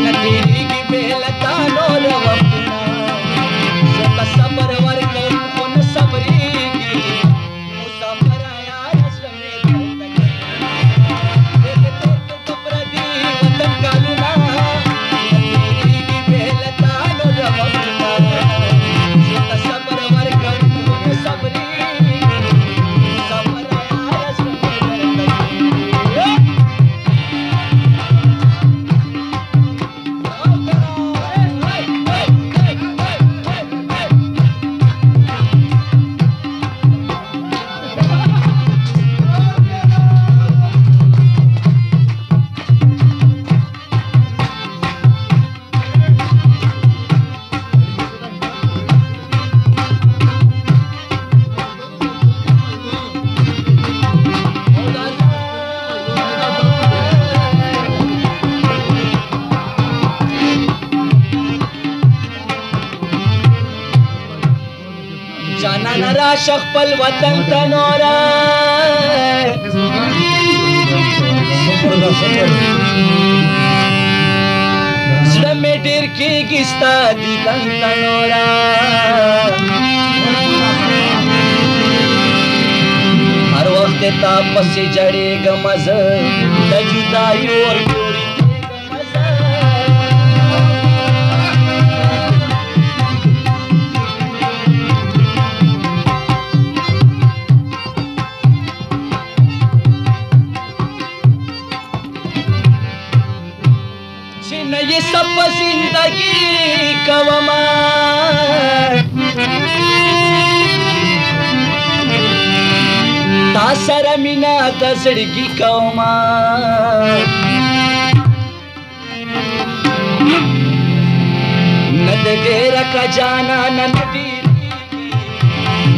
نتیریږي بې له تا نور وختونه زه ته صبر ورکړم خو نه صبرېږي مسافره یاره زړه مې درته کوي پرېږده تېر په پردي وطن کلونه نتیریږي بې له تا نور وختونه زه ته صبر ورکړم خو نه صبرېږي مسافره یاره زړه مې درته کوي جانان راشه خپل وطن ته نوره زړه مې ډېر کېږي ستا دیدن ته نوره هر وخت د تا پسې جړېږم زه د جدایي اور پورې کېږم زه نه یې سب زندگی کوما تا سره مینا د زړګي کوما نه د ډېره کړه جانان نه ډېرېږي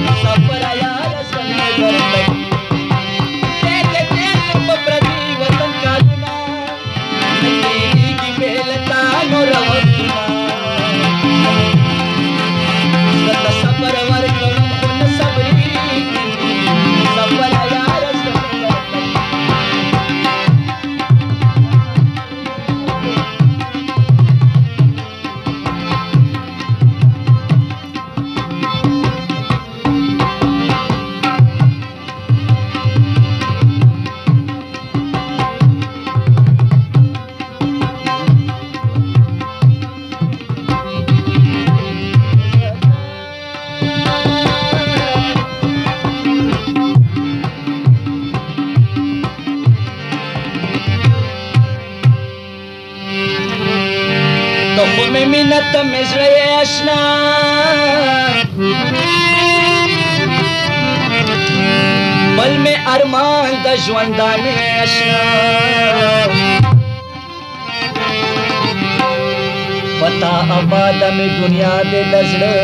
مسافره یاره زړه مې درته کوي پرېږده تېر په پردي وطن کلونه نتېرېږي بې له تا نور وختونه زه ته صبر ورکړم خو نه صبرېږي مسافره یاره زړه مې درته کوي تو خو مې مینه ته مې زړه یې اشنا بل مې ارمان د ژوندانې اشنا پتا آباده مې دنیا دې د زړه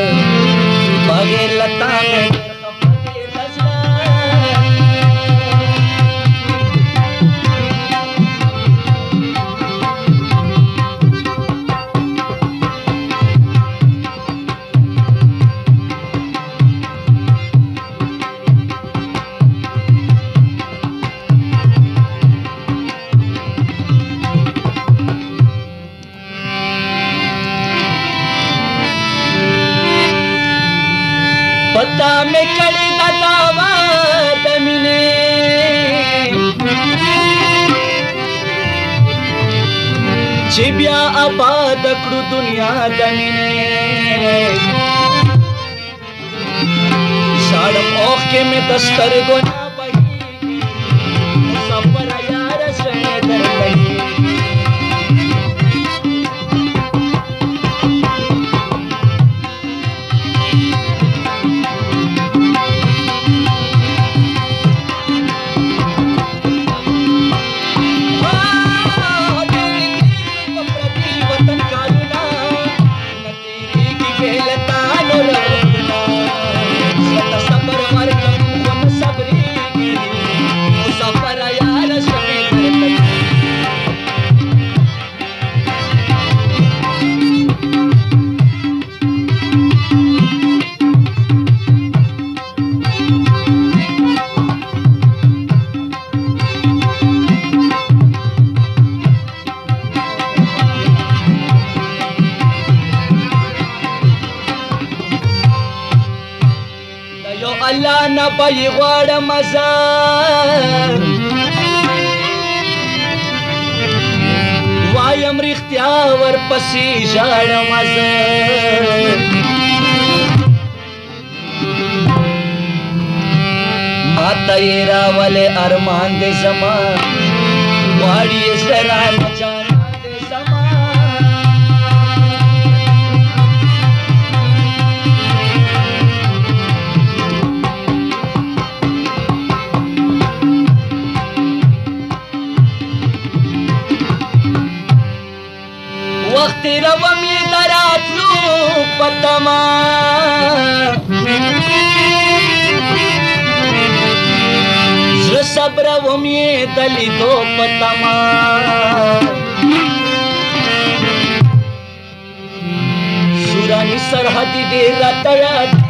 بغیر له تا مې ډېر خفه دې د زړه پتا میں کڑی دا دعوا د مینې چې بیا آباد کړو دنیا د مینې شاړم اوښکې مې د سترګو نه بهېږي مسافره یاره زړه مې درته کوي صبر یاره زړه مې درته کوي الله نه به غواړم زه وایم رښتیا ورپسې ژاړم زه ماته یې راولې ارمان دی زما غواړي یې زړه رانه جانان دی زما وخت روم یې د راتلو په تمه زړه صبروم یې د لیدو په تمه سوراني سرحد ډېر راته یاد